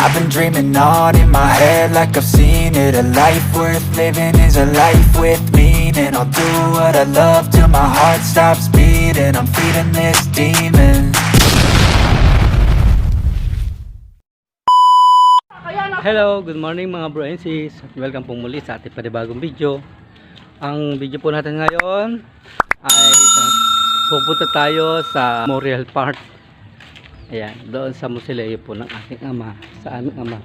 I've been dreaming on in my head like I've seen it. A life worth living is a life with meaning. I'll do what I love till my heart stops beating. I'm feeding this demon. Hello, good morning mga bro and sis. Welcome po muli sa ating panibagong video. Ang video po natin ngayon ay pupunta tayo sa Memorial Park. Ayan, doon sa mausoleo po ng aking ama, sa aming ama.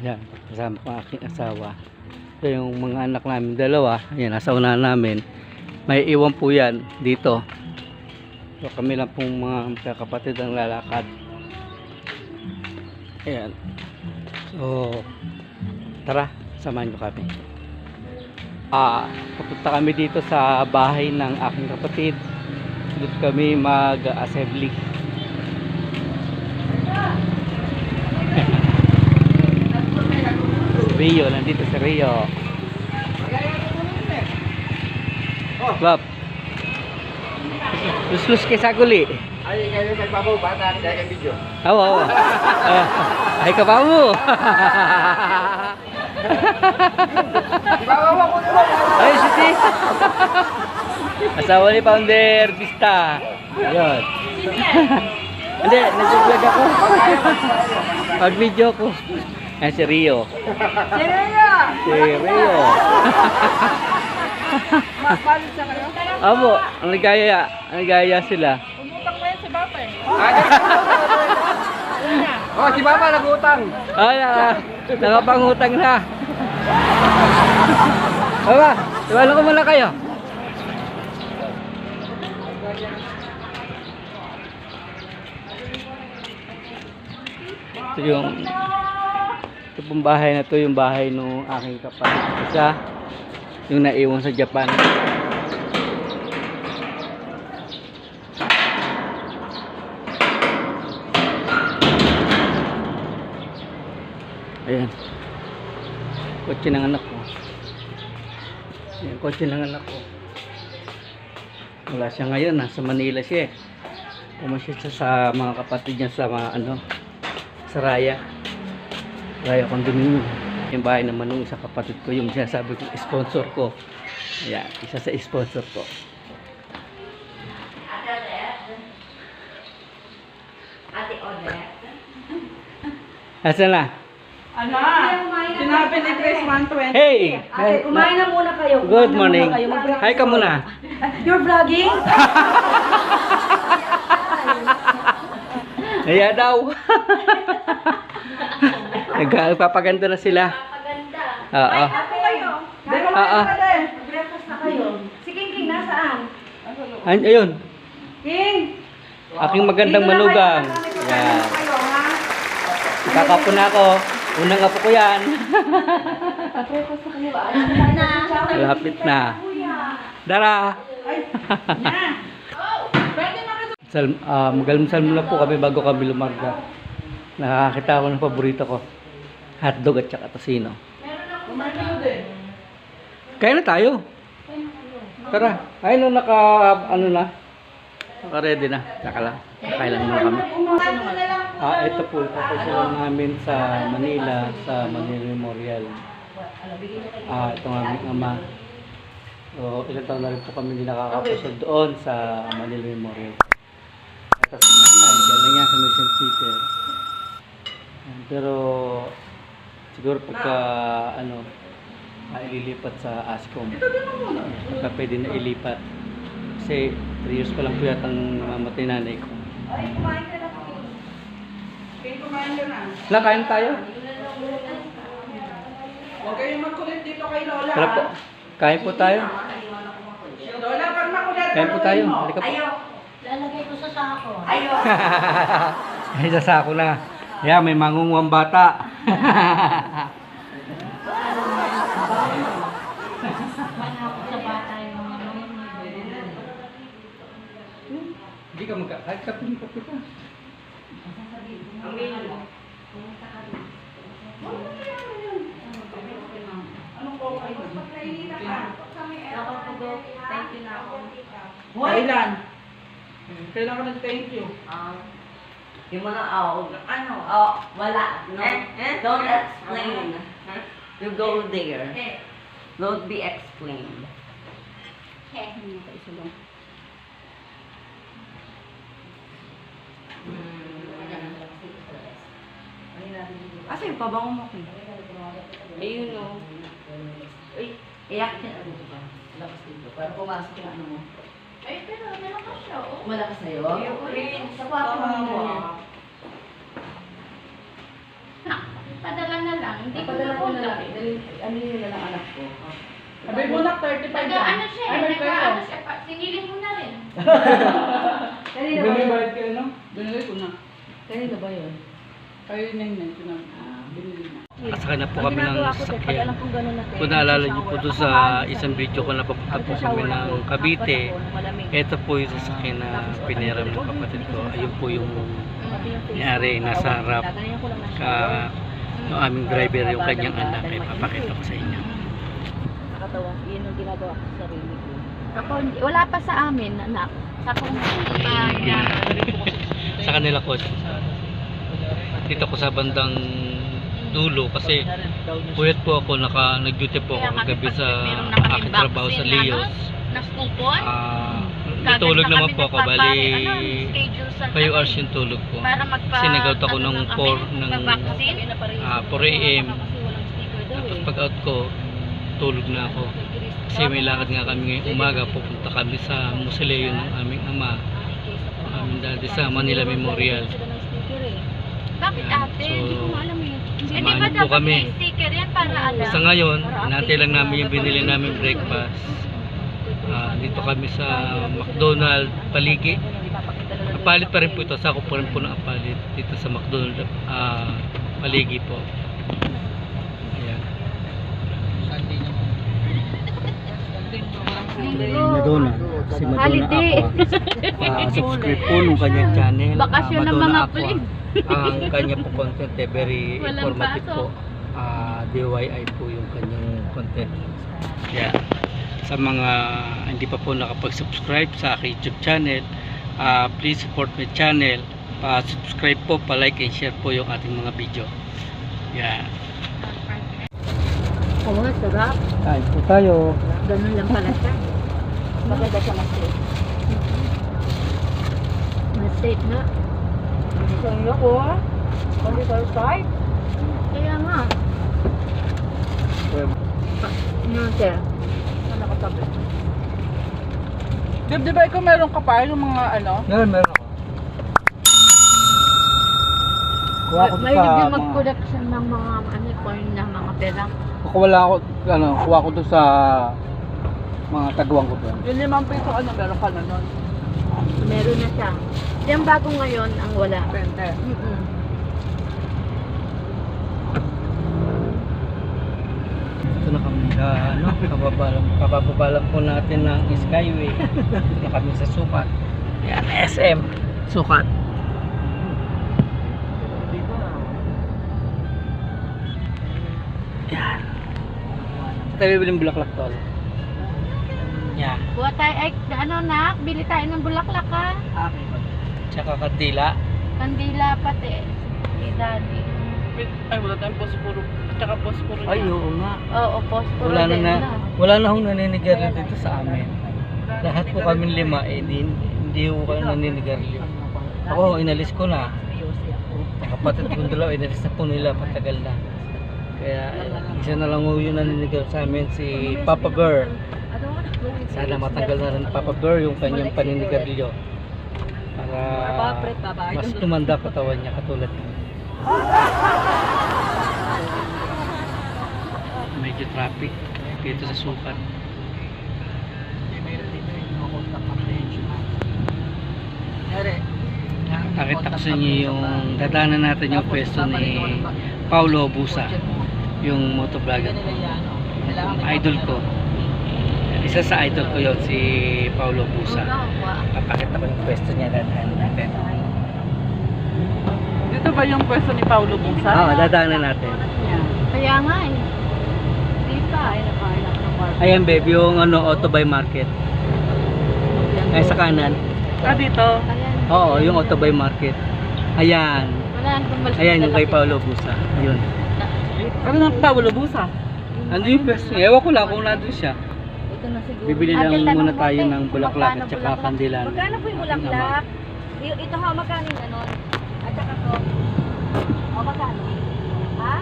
Ayan, kasama po aking asawa. Ito yung mga anak namin dalawa. Ayan, nasa unahan namin. May iwan po yan dito. So kami lang pong mga kapatid ang lalakad. Ayan. So, tara, samahan nyo kami. Pupunta kami dito sa bahay ng aking kapatid. Dito kami mag-assembly. Rio, nandito si Rio. Bob. Lus-lus kay saguli. Ay, kayo nagbabaw bata, kaya kay video. Oo. Ay ka ba mo? Ibabaw ko naman. Ay, sisi. Asawa ni Founder Vista. Ayun. Hindi, nag-vlog ako. Pag-video ko. Ay, si Rio. Si Rhea! Si Rio. Mapalit siya kayo? Abo, ang ligaya sila. Umutang mo yan si Papa eh. Oh, si Papa nag-utang. Ay, nakapangutang na. Baba, iwala ko muna kayo. Ito pong bahay na to, yung bahay ng aking kapatid. Isa, yung naiwan sa Japan. Ayan. Kotse ng anak ko. Ayan, kotse ng anak ko. Wala siya ngayon, nasa Manila siya eh. Pumasya siya sa mga kapatid niya sa mga Saraya condominium. Yung bahay naman ng isa kapatid ko, yung sinasabi ko sponsor ko. Ayan, isa sa sponsor ko. Ate Odette. Asan na? Ano? Sinabi ni Chris 120. Hey! Ate, kumain na muna kayo. Good Kumain na morning. muna kayo. Mag-breakfast Hi ka muna. You're vlogging? Ayan daw. Nagpapaganda na sila. Papaganda. Oo. Ate kayo. Oo. Mag-breakfast na kayo. Si King King, nasaan? Ayun. King! Aking magandang manugang. Yan. Kayo, ha? Kakapo na ako. Unang apo ko yan. Mag-breakfast na kayo. Ayun na. Malapit na. Dara. Magalmusal muna po kami bago kami lumarga. Nakakita ako ng paborito ko. Hotdog at saka tocino. Kaya na tayo. Tara. Ay, nung naka-ready na. Saka lang. Kailan muna kami. Ito po. Ipapasyal namin sa Manila, sa Manila Memorial. Ito ang aming ama. So, ilang taon na rin po kami hindi nakakapasyal doon sa Manila Memorial. Tapos nanay, galing yan sa Mission Theater. Pero siguro pagka ililipat sa ASCOM, pagka pwede na ilipat. Kasi 3 years pa lang po yata ang namamatay nanay ko. Ay, kumain ka na. King, kumain ka na. Nakain tayo? Huwag kayong magkulit dito kay Lola. Tara po. Kain po tayo. Lola, pag makulit. Kain po tayo. Halika po. Ayaw. Lalagay ko sa sako. Ayaw. Ay, sasako na. Yeah, may mangunguang bata. Manakot sa bata yung Hindi ka kahit kapin ka. Ang menu. Anong po kayo? Thank you na ako. Kailan? Kailan ka nag-thank you? Yung mga ano? Oh, wala. No? Don't explain. You go there. Don't be explained. Asa yung pabango mo? Ayun o. Uy, iyak ka. Lakas dito. Para pumasok yung ano mo. Ay, pero malakas siya, oh. Malakas sa'yo? Sa kwarto mo ganyan. Padala na lang, hindi ko Padala ko na lang. eh. Ano yun na lang anak ko? Sabi mo na 35 Nag-ano siya, Ay, may nag-ano siya, sinilin mo na rin. Kanina ba May yun? bayad kayo, no? Binili ko na. Kanina ba yun? Kayo nang ko na. Binili na. Asakay na po kami ng sasakyan. Kung naalala niyo po doon sa isang video ko na papunta po kami ng Cavite, ito po yung sasakyan na piniram ng kapatid ko. Ayun po yung nangyari, nasa harap. Yung aming driver, yung kanyang anak, ay papakita ko sa inyo. Nakatawa. Yun ang ginagawa ko sa sarili ko. Ako, wala pa sa amin, anak. Ako hindi pa Sa kanila ko, dito ko sa bandang dulo kasi puyat po ako, nag-duty po ako kagabi sa aking trabaho sa Leos. Naskupon? Natulog naman po ako, bali 5 hours yung tulog ko. Para magpa... Kasi nag-out ako ng 4 ng 4 AM. Tapos pag out ko, tulog na ako. Kasi may lakad nga kami ngayong umaga, pupunta kami sa musileo ng aming ama, aming daddy sa Manila Memorial. Bakit ate? So, Hindi ko alam yun. Hindi samahan ba niyo po dapat kami. may sticker yan para alam? Sa ngayon, hinantay lang namin yung binili namin breakfast. Dito kami sa McDonald Paligi. Apalit pa rin po ito. Sako pa rin po ng apalit dito sa McDonald Paligi po. Ayan. Madonna. Si Madonna Holiday. Aqua. Subscribe po nung kanyang channel. Bakasyon ng Madonna mga Aqua. pulis. Ang kanya po content very Walang informative po. pasok. DIY po yung kanyang content. Yeah. Sa mga hindi pa po nakapag-subscribe sa aking YouTube channel, please support my channel. Pa-subscribe po, pa-like and share po yung ating mga video. Yeah. Oo, sarap. Kain po tayo. Ganun lang pala siya. Maganda siya mas-safe. Mas safe na. Sa'yo ko, 25. Kaya nga. Ano sir? Nakatabi. Di ba ikaw meron ka pa yung mga ano? Meron ako. Kuha ko May sa review mga... mag-production ng mga ano, corn na mga pera. Wala ako, kuha ko doon sa mga taguan ko doon. Yung 5 piso ano, meron ka na nun. Meron na siya. Yung bago ngayon ang wala. 20. Ito na kami sa kababalang po natin ng Skyway. Ito kami sa Sukat. Yan, SM Sukat. Yan. Tayo bibiling bulaklak tol. Yan. Buha tayo, ay, ano na, bili tayo ng bulaklak ha. Tsaka kandila. Kandila pati. Ni daddy. Ay, wala tayong posporo. Tsaka posporo Ay, oo nga. Oo, posporo Wala din na wala na hong naninigarilyo dito sa amin. Lahat po kami 5 hindi ko kayo naninigarilyo. Ako inalis ko na. Kapatid kong dalawa inalis na po nila patagal na. Kaya isa na lang yung naninigarilyo sa amin si Papa Bear. Sana matanggal na rin Papa Bear yung kanyang paninigarilyo. Para mas tumanda katawan niya katulad niya. Medyo traffic dito sa Sukat. Nakita ko sa inyo yung dadaanan natin yung pwesto ni Paulo Busa, yung motovlogger ko, idol ko. Isa sa idol ko yun, si Paulo Busa. Papakita ko yung pwesto niya, dadaanan natin. Dito ba yung pwesto ni Paulo Busa? Oo, dadaanan natin. Kaya nga eh. Di pa, ay nakahanap ng market. Ayan babe, yung Auto Buy Market. Ay sa kanan. Ah, dito? Ayan. Oo, yung Auto Buy Market. Ayan. Wala nang maliit. Ayan yung kay Paolo Busa. Ayun. Ano na Paolo Busa? Ano yung pwesto? Ewan ko lang kung nandun siya. Ito na siguro. Bibili lang Ate, tanong muna mo, tayo te, ng bulaklak magkano at saka bulaklak? kandilan. Magkano po yung bulaklak? Ito ha, magkano yung ganon? At saka to. O, magkano? Ha?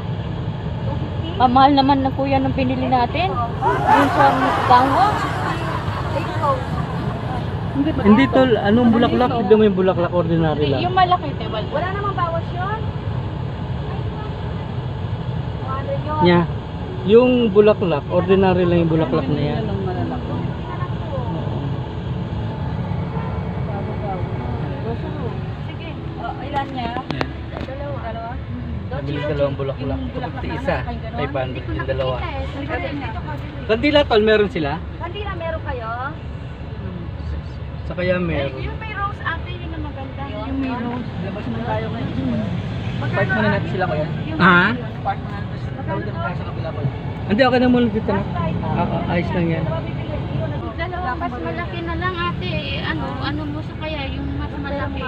250? Mahal naman na kuya ng pinili natin. Yung sa tango. Hindi tol, anong bulaklak? Hindi mo yung bulaklak ordinary lang. Yung malaki, te. Wala namang bawas yun? 200 yun. Nya. Yung bulaklak, ordinary lang yung bulaklak na yan. Sige. Ilan niya? Yan. Dalawa. Nabili dalawang bulaklak. Kapag isa, 500 yung dalawa. Dito kasi. Kandila tol, meron sila? Kanina meron kayo? Sa kaya meron. Yung may rose ate, yun ang maganda. Yung may rose. Labas na tayo ngayon. Park muna natin sila kuya. Ha? Park muna natin. Tawag na tayo sa kabila po. Hindi, okay na muna dito na. Ayos lang yan. Dalawa, mas malaki na lang ate. Ano mo sa kaya yung mas malaki.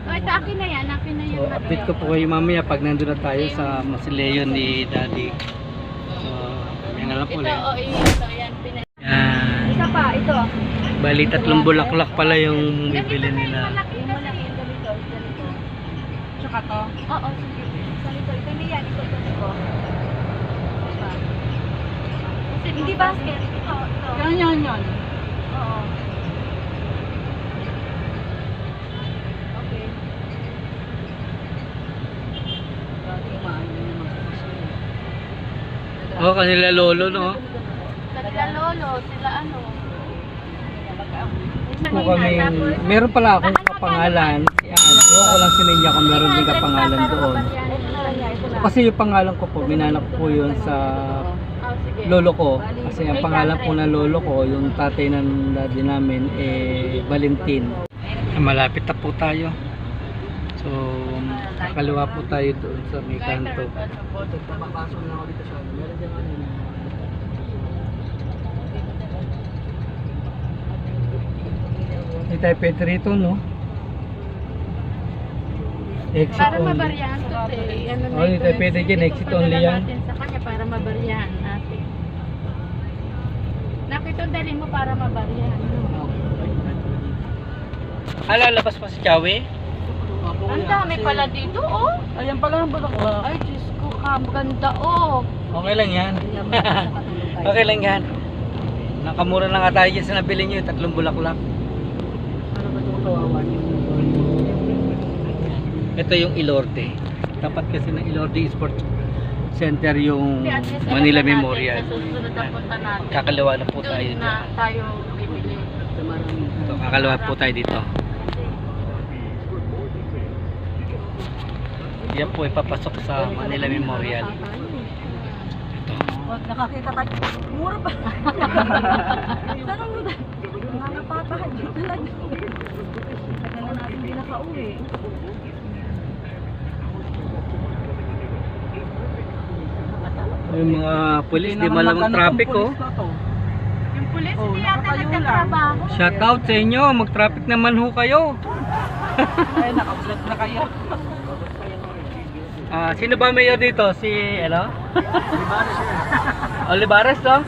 O, ito akin na yan, akin na So, yung update ko po kayo mamaya pag nandun na tayo sa mausoleo ni Daddy. So, yan na lang po Ito, ulit. ito, yan. Yan. Isa pa, ito. Bali, tatlong bulaklak pala yung bibili nila. Malaki yung malaki yung ganito. Ganito. Tsaka to. Oo, sige. Sa ito, ito hindi yan. Ito. Hindi basket. Ito. Yan. Oo. Okay. Oh, kanila lolo, no? Sila lolo, sila ano. Po kami, meron pala akong kapangalan. Yan, ewan ko lang sinenya kung meron din kapangalan doon. Kasi yung pangalan ko po, minanak po yun sa lolo ko. Kasi ang pangalan po ng lolo ko, yung tatay ng daddy namin, Valentin. Malapit na po tayo. So, kakaliwa po tayo doon sa may kanto. Papapasok na ako dito sa meron din ano. Hindi tayo pwede rito, no? Exit Para only. mabaryahan to, te. Ano na Oh, hindi tayo pwede dyan, exit only yan. natin sa kanya para mabaryahan natin. Nakita dali mo para mabaryahan. Lalabas pa si Chawi? Ang dami pala dito, oh. Ayan pala ang bulaklak. Ay, Diyos ko, ganda, oh. Okay lang yan. Okay lang yan. Nakamura na nga tayo dyan sa nabili nyo, yung tatlong bulaklak. Ano ba itong kawawan? Ito yung Ilorde. Tapat kasi ng Ilorde Sports Center yung Manila Memorial. Sa susunod na punta natin. Kakaliwa na po tayo Doon dito. na tayo bibili. Sa marami. Ito, kakaliwa po tayo dito. Yan po ipapasok sa Manila Memorial. Ito. Nakakita tayo. Mura pa. Saan ang muda? Nanganapatahan dito talaga. Tagal na natin hindi nakauwi. Yung mga pulis, di malamang traffic, oh. Yung pulis, Oh, hindi yata nakatayo lang. nagtatrabaho. Shout out sa inyo, mag-traffic naman ho kayo. Ay, naka-vlog na kayo. Sino ba mayor dito? Si, ano? Olivares, no?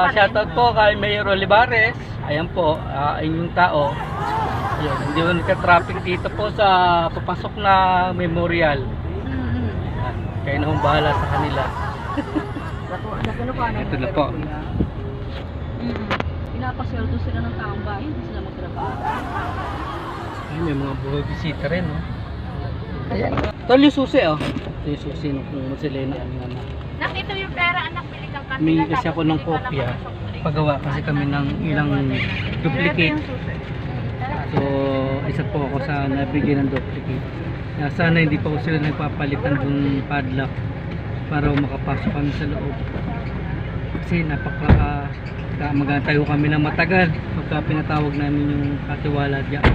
Shout out po kay Mayor Olivares. Ayan po, inyong tao. Ayan, hindi mo nagka-traffic dito po sa papasok na memorial. Ayan, kayo na hong bahala sa kanila. Ito na po. Pinapasweldo sila ng taong bahay, hindi sila magtrabaho. Ay, may mga buhay bisita rin, no? Ayan. Ito yung susi, oh. Ito yung susi ng Marcelena. Nakita yung pera, anak, bili kang kanila. Humingi kasi ako ng kopya. Pagawa kasi kami ng ilang duplicate. So, isa po ako sa nabigyan ng duplicate. Kaya sana hindi pa ko sila nagpapalitan ng padlock para makapasok kami sa loob. Kasi magtayo kami ng matagal pagka pinatawag namin yung katiwala dyan.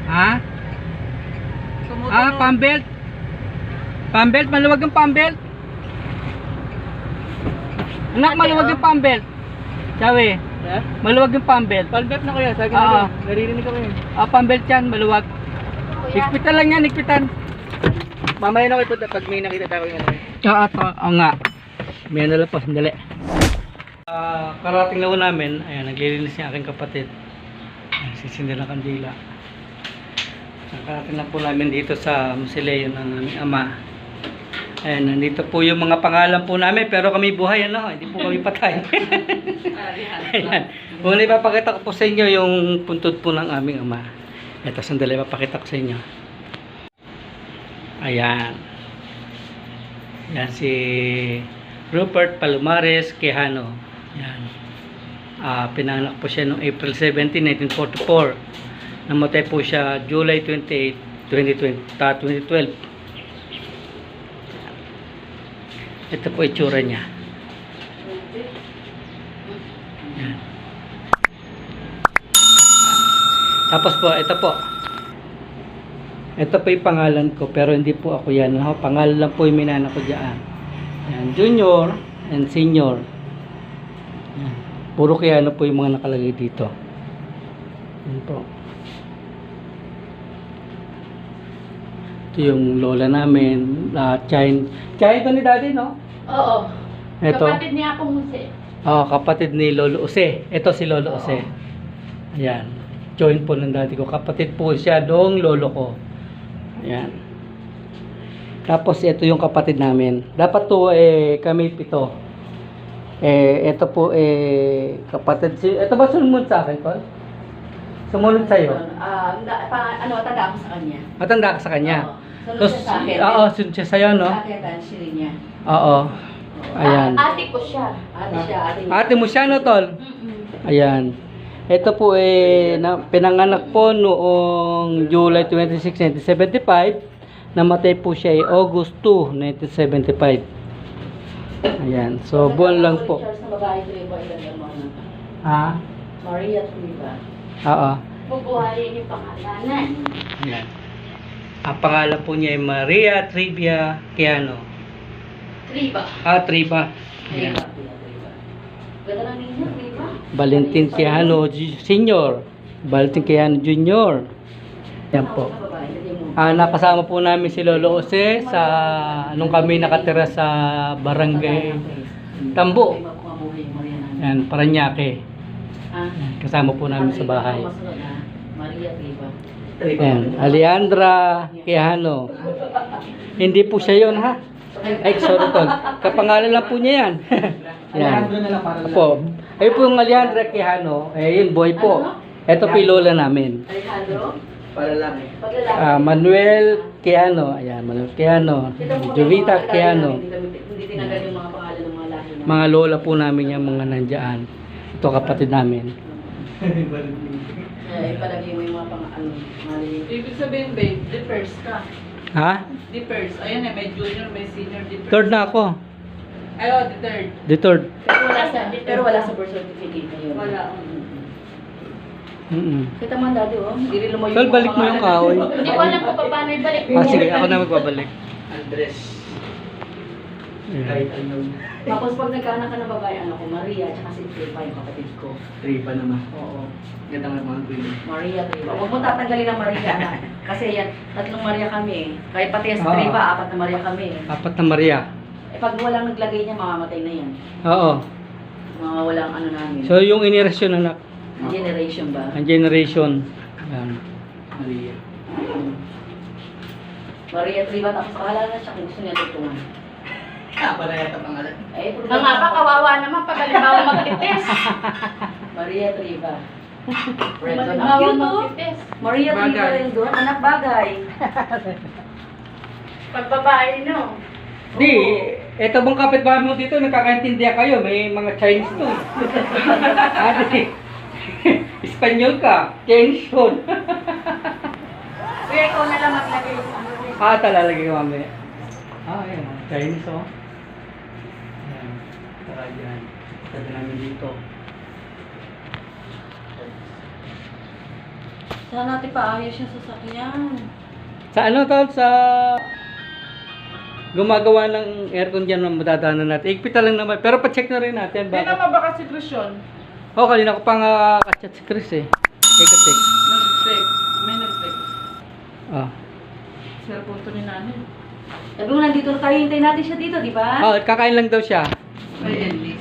Ha? Pambelt. Pambelt, maluwag ang pambelt. Anak, maluwag yung pambelt. Sabi, Maluwag yung pambelt. Palbert na kuya, sa akin Ah. naririnig ko yun. Pambelt yan, maluwag. Higpitan lang yan, higpitan. Mamaya na kayo pag may nakita tayo yung ano. Oo nga. May ano lang po, sandali. Karating lang po namin, ayan, naglilinis yung aking kapatid. Ayan, sisindi ng kandila. Karating lang po namin dito sa Musileo ng aming ama. Ayan, nandito po yung mga pangalan po namin, pero kami buhay, ano, hindi po kami patay. Ayan, muna ipapakita ko po sa inyo yung puntod po ng aming ama. Ito, sandali, ipapakita ko sa inyo. Ayan. Yan si Rupert Palomares Quijano. Yan. Pinanganak po siya noong April 17, 1944. Namatay po siya July 28, 2012. Ito po itsura niya. Yan. Tapos po, ito po. Ito po yung pangalan ko, pero hindi po ako yan. No? Pangalan lang po yung minana ko dyan. Yan, junior and senior. Yan. Puro kaya ano po yung mga nakalagay dito. Yan po. Ito yung lola namin. Chain ito ni daddy, no? Oo. Ito. Kapatid niya akong Jose. Kapatid ni Lolo Ose. Ito si Lolo Ose. Ayan. Join po ng daddy ko. Kapatid po siya dong lolo ko. Ayan. Tapos ito yung kapatid namin. Dapat to kami 7. Ito po kapatid ito ba sumunod sa akin, Tol? Sumunod sa iyo. Tanda ako sa kanya. Matanda ka sa kanya. Sunod siya sa akin. Sunod siya sa iyo, no? Sa akin, siya niya. Oo. Ayan. Ate ko siya. Ate mo siya, no, Tol? Ayan. Ito po pinanganak po noong July 26, 1975. Namatay po siya August 2, 1975. Ayan. So, buwan lang po. Sa babae ko yung ilan mo na. Ha? Maria Triva. Oo. Bubuhayin yung pangalanan. Ayan. Ang pangalan po niya ay Maria Trivia Quijano. Triba. Triva. Ayan. Ganda lang ninyo, Triva. Valentin Quijano Senior. Valentin Quijano Junior. Yan po. Nakasama po namin si Lolo Jose sa nung kami nakatira sa Barangay Tambo. Yan, Paranaque. Yan, kasama po namin sa bahay. Maria Triva. Yan, Alejandra Quijano. Hindi po siya yun, ha? Ay, sorry, Tol. Kapangalan lang po niya yan. Yan. Po. Ayun po yung Alejandra Quijano. Yun, boy po. Ito po yung lola namin. Alejandro? Manuel Quijano. Ayan, Manuel Quijano. Jovita Quijano. Hindi tinanggal yung mga pangalan ng mga lahi. Mga lola po namin yung mga nandyan. Ito kapatid namin. Ipalagay mo yung mga pangalan. Ibig sabihin, babe, differs ka. Ha? Differs. Ayan may junior, may senior, differs. Third na ako. Ay, the third. The third. Pero wala sa birth certificate ngayon. Wala. Kita mo dati, hindi rin lumayo. Tol, balik mo yung kahoy. Hindi ko alam kung paano ibalik. Sige, ako na magbabalik. Andres. Ayan. Tapos pag nagkaanak ka ng babae, ko, Maria, tsaka si Triva, yung kapatid ko. Tripa naman. Oo. Ganda nga mga twin. Maria Triva. Huwag mo tatanggalin ang Maria, anak. Kasi yan, 3 Maria kami. Kahit pati sa Oo. Triva, 4 na Maria kami. 4 na Maria. Pag walang naglagay niya, mamamatay na yan. Oo. Mga walang ano namin. So, yung inirasyon anak. Generation ba? Ang generation. Yan. Maria. Maria Triva, tapos pahala na siya kung gusto niya tutungan. Pala yata pangalan. Ang nga pa, kawawa naman pag halimbawa magtitis. Maria Triva. Ang Halimbawa cute, oh. magtitis. Maria Triva Bagay. yung doon. Anak bagay. Pag babae, no? Di, eto bang kapitbahay mo dito, nagkakaintindihan kayo, may mga Chinese to. Ate, Espanyol ka, Chinese food. Kuya, ikaw na lang maglagay. Talalagay ko mamaya. Ayan, Chinese oh. Ayan, tara dyan. Tabi namin dito. Saan natin paayos yung sasakyan? Sa ano tol? Sa gumagawa ng aircon dyan na madadaanan natin. Igpita lang naman. Pero pa-check na rin natin. Hindi naman ba kasi Lucian? Oh, kanina ko pang kachat si Chris eh. Ika-text. Nag-text. May nag-text. Ah. Cellphone to ni nanay. Sabi mo, nandito na tayo, hintayin natin siya dito, di ba? Oh, kakain lang daw siya. Ay, Elise.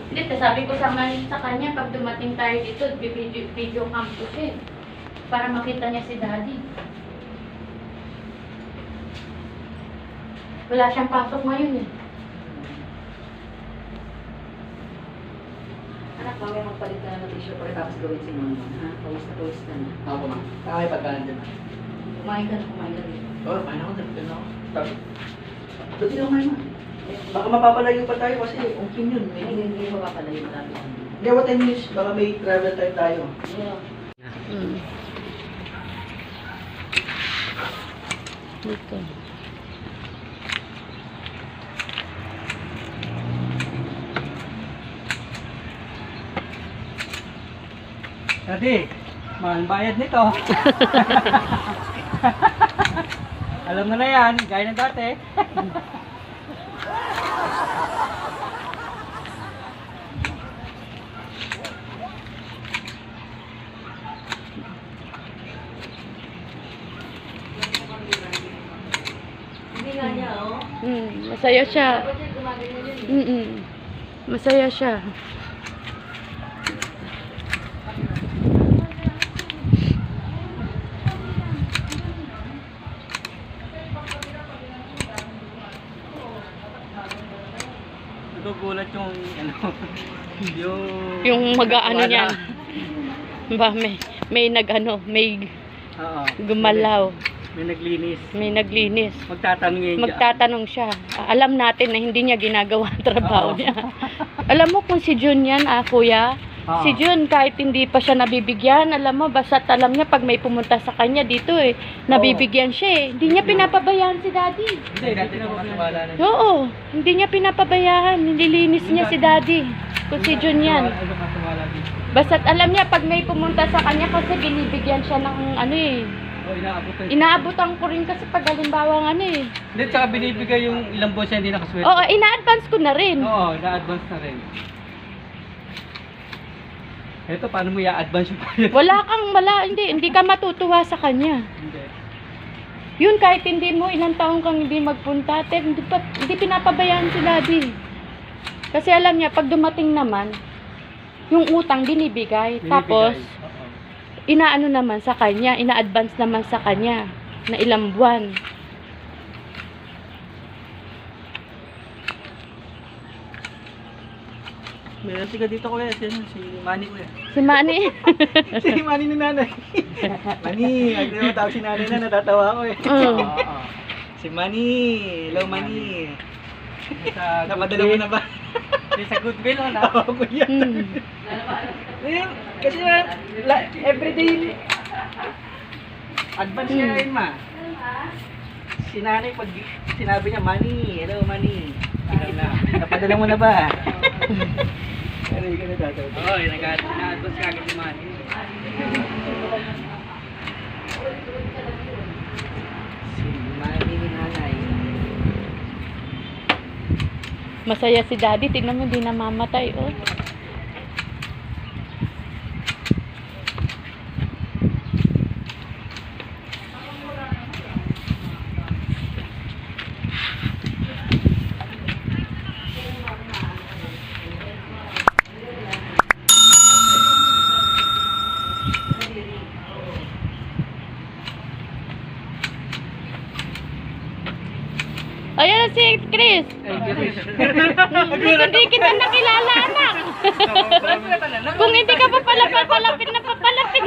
Hindi, sabi ko sa kanya, pag dumating tayo dito, video cam ko siya. Para makita niya si daddy. Wala siyang pasok ngayon eh. Anak, mamaya magpalit ka na ng t-shirt pagkatapos gawin si mama. Ha? Pawis ka na. Ako ma. Ay, pagkalan dyan. Kumain ka dito. Oh, paano ako? Dagdagan ako. Dati ako ngayon ma. Baka mapapalayo pa tayo kasi okay yun. Hindi ko papalayo natin. Hindi, what I mean is, baka may travel time tayo. Dito. Daddy, mahal bayad nito. Alam mo na yan, gaya ng dati. Hindi nga niya, oh. Masaya siya. Masaya siya. Nagugulat yung, Yung mag-ano wala. niyan. Ba, may nag-ano, may Oo. gumalaw, May naglinis. may naglinis. Magtatanong Magtatanong siya. Alam natin na hindi niya ginagawa ang trabaho Oo. niya. Alam mo kung si Jun yan, kuya, Oo. si Jun kahit hindi pa siya nabibigyan, alam mo, basta't alam niya pag may pumunta sa kanya dito nabibigyan siya eh. Hindi niya pinapabayaan si daddy. Hindi, dati na matiwala na. Oo, hindi niya pinapabayaan, nililinis niya si daddy. Kung si Jun yan. Matiwala dito. Basta't alam niya pag may pumunta sa kanya kasi binibigyan siya ng Oh, inaabutan. Inaabutan ko rin kasi pag halimbawa Hindi, tsaka binibigay yung ilang buwan siya hindi nakasweldo. Oo, ina-advance ko na rin. Oo, na-advance na rin. Eto, paano mo i-advance yung bayad? Hindi ka matutuwa sa kanya. Hindi. Yun, kahit hindi mo ilang taong kang hindi magpunta, hindi pinapabayaan si daddy. Kasi alam niya, pag dumating naman, yung utang binibigay. Tapos, Oo. inaano naman sa kanya, ina-advance naman sa kanya na ilang buwan. Meron ka dito kuya, si Manny kuya. Si Manny, Si Manny ni nanay. Manny, agad mo tawag si nanay na natatawa ako eh. Mm. Oo. Si Manny, hello Manny. Napadala mo na ba? Sa Goodwill o na? Oo kuya. Ayun, kasi everyday advance niya rin ma. Si nanay pag sinabi niya, Manny, hello Manny. Napadala mo na ba? Ano yung nagtatawag? Oo, nag-advance ka agad si Manny. Si Manny ni nanay. masaya si daddy. Tingnan mo, hindi namamatay, oh. Ayan na si Chris. Hindi kita nakilala, anak. Kung hindi ka pa pala papalapit na papalapit.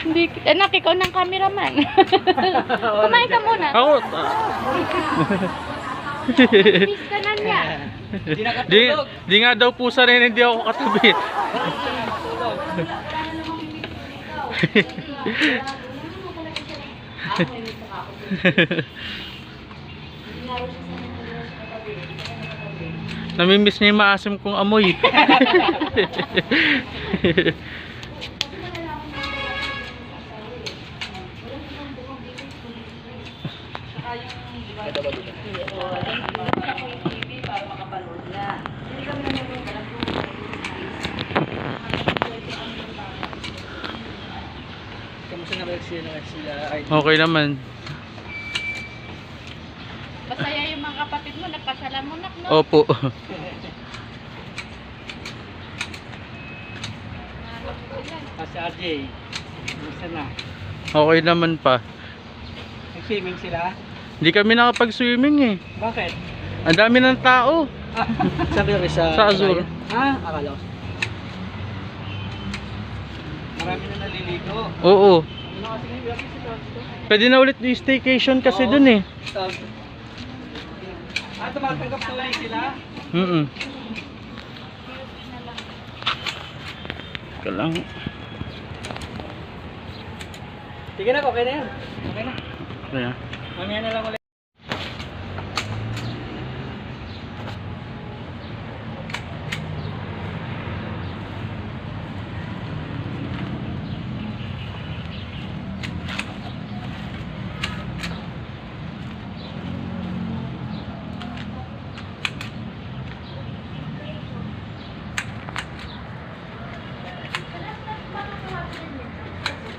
Hindi, anak, ikaw ng cameraman. Kumain ka muna. Ako, Miss ka na niya. di nga daw po sa rin hindi ako katabi. Namimiss niya yung maasim kong amoy. Para makapanood na. Hindi kami nanonood na lang. Kamusta na ba sila? Okay naman. Masaya yung mga kapatid mo, nagpasalamunak, no? Opo. Kasi RJ, gusto na. Okay naman pa. Nag-swimming sila? Hindi kami nakapag-swimming eh. Bakit? Ang dami ng tao. Sabi ko Sa Azure. Ah, Akala ko. marami na naliligo. Oo. Pwede na ulit yung staycation kasi dun eh. Ah, tumatanggap tuloy sila? Ka lang. Sige na, okay na yan. Okay na. Kaya. Mamaya na lang ulit.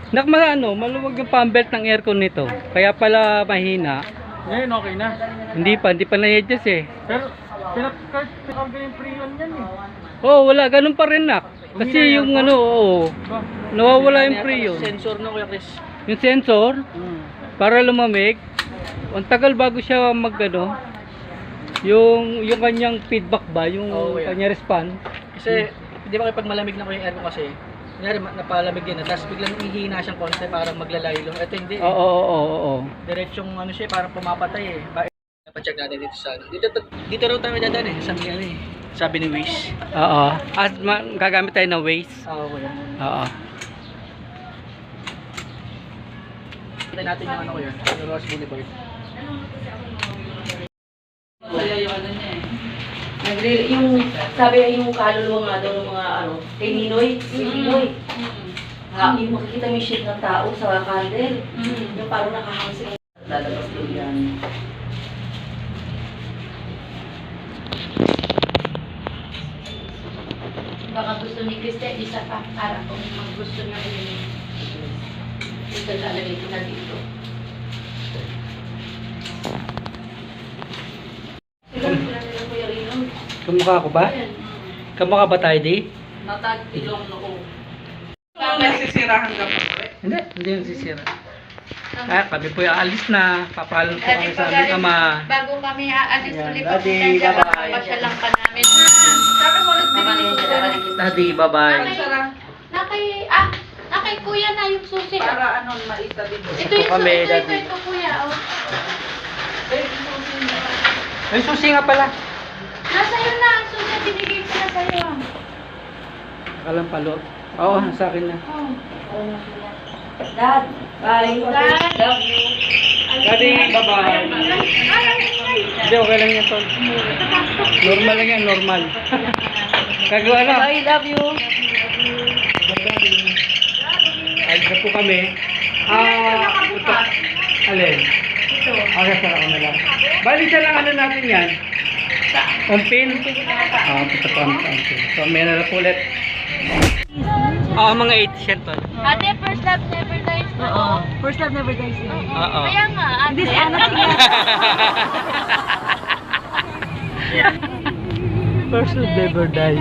Nak, maluwag yung pambelt ng aircon nito. Kaya pala mahina. Ngayon okay na. Hindi pa na-adjust eh. Pero pinag-carga yung pre-on yan eh. Oh, wala, ganun pa rin, nak. Kasi yung ano, oo, nawawala yung pre-on. Sensor na, Kuya Chris. Yung sensor, para lumamig, ang tagal bago siya yung kanyang feedback ba, yung kanyang response. Kasi, hindi ba kapag malamig na ko yung aircon kasi, kunyari napalamig yan, tapos biglang ihina siyang konti parang maglalaylo. Ito hindi eh. Oo. Diretsyong ano siya, parang pumapatay eh. Dapat-check natin dito sa dito raw tayo dadaan eh, sabi ano eh. Sabi ni Wish. Oo. At gagamit tayo ng Waze. Oo, kuya. Oo. Tignan natin yung ano ko yun, yung Ross Boulevard. Kaya yung ano niya eh. Yung, sabi yung kaluluwa nga daw ng mga ano, kay Ninoy, Ha, yung makikita mo yung shape ng tao sa candle. Yung parang nakahang lalabas doon yan. Baka gusto ni Kriste, isa pa, para kung gusto niya yun. Ito lalagay ko na dito. Ilan sila nila Kuya Rino? Kamukha ko ba? Kamukha ba tayo di? Natag ilong na ko. Hindi yung sisira. Kami po yung aalis na. Papalan po kami sa aming ama. Bago kami aalis Yan, ulit, Daddy, bye-bye. pasyalan ka namin. Sabi mo, Daddy, bye-bye. nakay kuya na yung susi. Para ano, maisa dito. Ito yung kami, susi, Daddy. ito kuya. Oh. May susi nga pala. Nasa'yo na, ang susi, binigay ko na sa'yo. Kalampalo. Oo, sa akin na. Oh. Dad, bye. Dad. Love you. Daddy, bye-bye. Hindi, okay lang yan, Tol. Normal lang yan, normal. Kagawa na. Bye, love you. Ay, na po kami. Alin? Okay, sarap ko na lang. Bali siya lang ano natin yan. Umpin? Punta pa kami sa umpin. So, may na po ulit. Mga 80 yan, Tol. Ate, first love never dies. Oo. First love never dies. Oo. Kaya nga, ate. This ano First love never die.